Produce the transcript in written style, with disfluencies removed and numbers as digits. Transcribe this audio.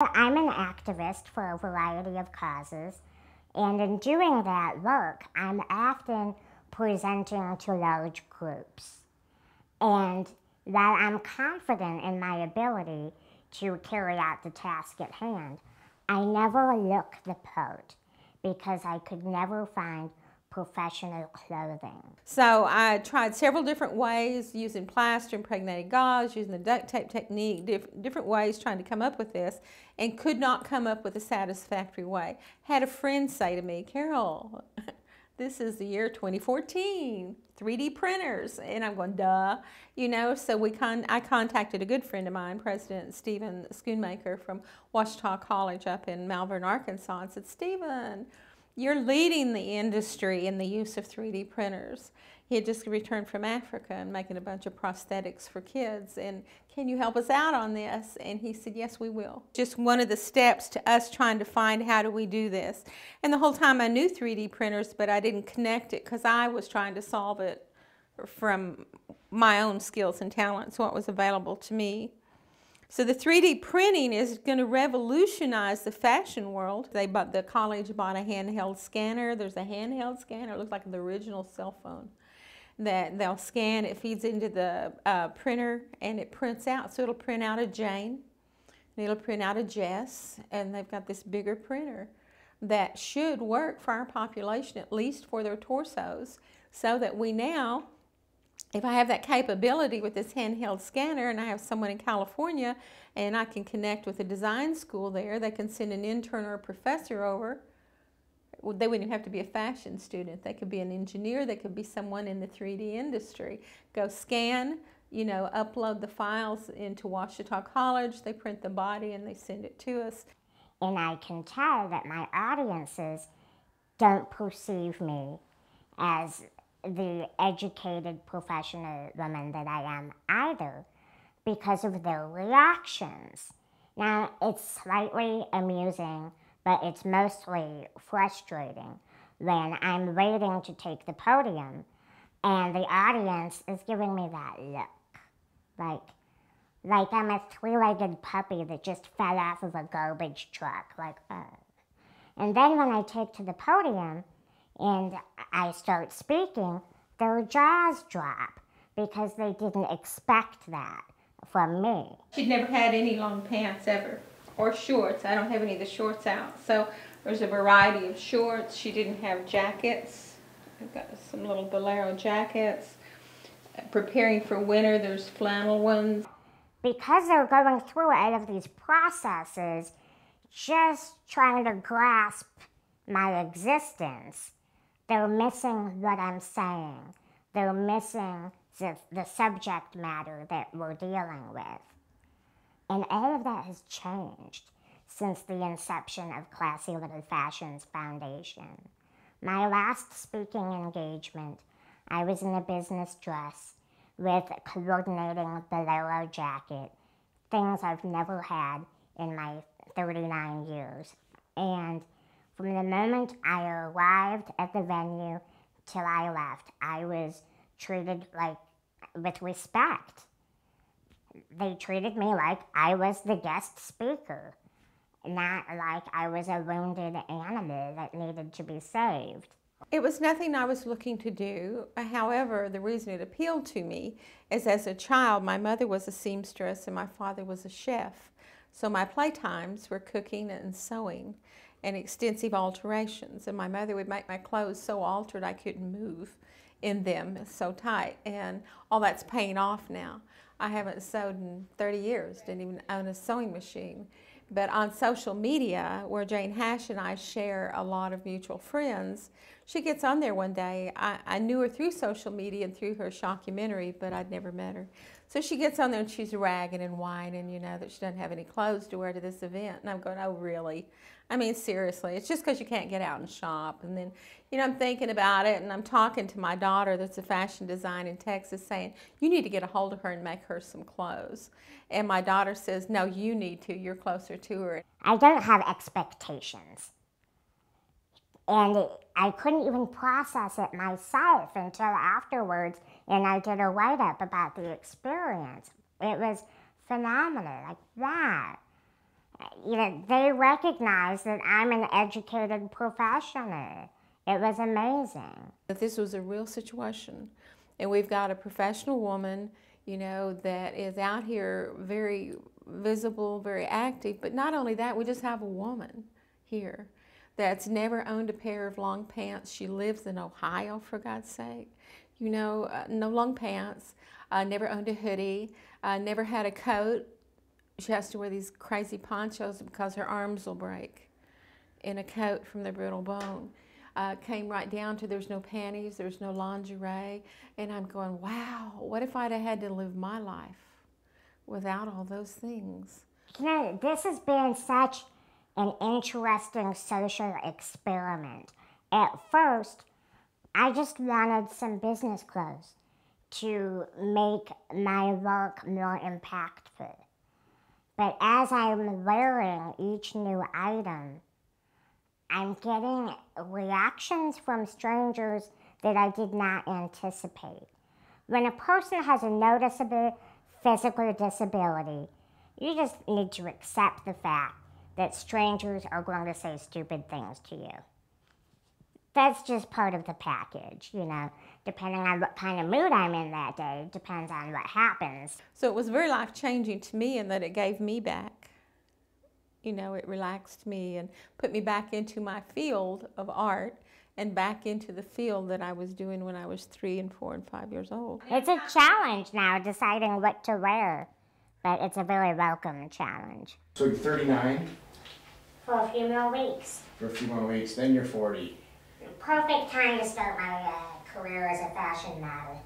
I'm an activist for a variety of causes, and in doing that work, I'm often presenting to large groups. And while I'm confident in my ability to carry out the task at hand, I never look the part because I could never find professional clothing. So I tried several different ways, using plaster, impregnated gauze, using the duct tape technique, different ways trying to come up with this, and could not come up with a satisfactory way. Had a friend say to me, Carol, this is the year 2014, 3D printers. And I'm going, duh. You know, so I contacted a good friend of mine, President Stephen Schoonmaker from Ouachita College up in Malvern, Arkansas, and said, Stephen, you're leading the industry in the use of 3D printers. He had just returned from Africa and making a bunch of prosthetics for kids. And can you help us out on this? And he said, yes, we will. Just one of the steps to us trying to find how do we do this. And the whole time I knew 3D printers, but I didn't connect it because I was trying to solve it from my own skills and talents, what was available to me. So the 3D printing is going to revolutionize the fashion world. The college bought a handheld scanner. There's a handheld scanner. It looks like the original cell phone that they'll scan. It feeds into the printer and it prints out. So it'll print out a Jane and it'll print out a Jess, and they've got this bigger printer that should work for our population, at least for their torsos, so that we now, if I have that capability with this handheld scanner and I have someone in California and I can connect with a design school there, they can send an intern or a professor over. They wouldn't even have to be a fashion student. They could be an engineer. They could be someone in the 3D industry. Go scan, you know, upload the files into Ouachita College. They print the body and they send it to us. And I can tell that my audiences don't perceive me as the educated professional woman that I am either, because of their reactions. Now, it's slightly amusing, but it's mostly frustrating when I'm waiting to take the podium and the audience is giving me that look, like I'm a three-legged puppy that just fell off of a garbage truck, like, And then when I take to the podium and I start speaking, their jaws drop because they didn't expect that from me. She'd never had any long pants ever, or shorts. I don't have any of the shorts out. So there's a variety of shorts. She didn't have jackets. I've got some little bolero jackets. Preparing for winter, there's flannel ones. Because they're going through all of these processes, just trying to grasp my existence, they're missing what I'm saying. They're missing the subject matter that we're dealing with. And all of that has changed since the inception of Classy Little Fashions Foundation. My last speaking engagement, I was in a business dress with a coordinating bolero jacket, things I've never had in my 39 years. And from the moment I arrived at the venue till I left, I was treated with respect. They treated me like I was the guest speaker, not like I was a wounded animal that needed to be saved. It was nothing I was looking to do. However, the reason it appealed to me is as a child, my mother was a seamstress and my father was a chef. So my playtimes were cooking and sewing and extensive alterations. And my mother would make my clothes so altered I couldn't move in them, so tight. And all that's paying off now. I haven't sewed in 30 years, didn't even own a sewing machine. But on social media, where Jane Hash and I share a lot of mutual friends, she gets on there one day. I knew her through social media and through her shockumentary, but I'd never met her. So she gets on there and she's ragging and whining, you know, that she doesn't have any clothes to wear to this event. And I'm going, oh, really? I mean, seriously, it's just because you can't get out and shop. And then, you know, I'm thinking about it, and I'm talking to my daughter that's a fashion designer in Texas saying, you need to get a hold of her and make her some clothes. And my daughter says, no, you need to. You're closer to her. I don't have expectations. And I couldn't even process it myself until afterwards, and I did a write-up about the experience. It was phenomenal, like that. they recognize that I'm an educated professional. It was amazing. That this was a real situation, and we've got a professional woman, that is out here very visible, very active, but not only that, we just have a woman here that's never owned a pair of long pants. She lives in Ohio, for God's sake. No long pants, never owned a hoodie, never had a coat. She has to wear these crazy ponchos because her arms will break in a coat from the brittle bone. Came right down to there's no panties, there's no lingerie, and I'm going, wow, what if I'd have had to live my life without all those things? This has been such an interesting social experiment. At first, I just wanted some business clothes to make my work more impactful. But as I'm wearing each new item, I'm getting reactions from strangers that I did not anticipate. When a person has a noticeable physical disability, you just need to accept the fact that strangers are going to say stupid things to you. That's just part of the package, depending on what kind of mood I'm in that day, depends on what happens. So it was very life-changing to me in that it gave me back. It relaxed me and put me back into my field of art and back into the field that I was doing when I was 3 and 4 and 5 years old. It's a challenge now deciding what to wear, but it's a very welcome challenge. So you're 39? For a few more weeks. For a few more weeks, then you're 40. Perfect time to start my career as a fashion model.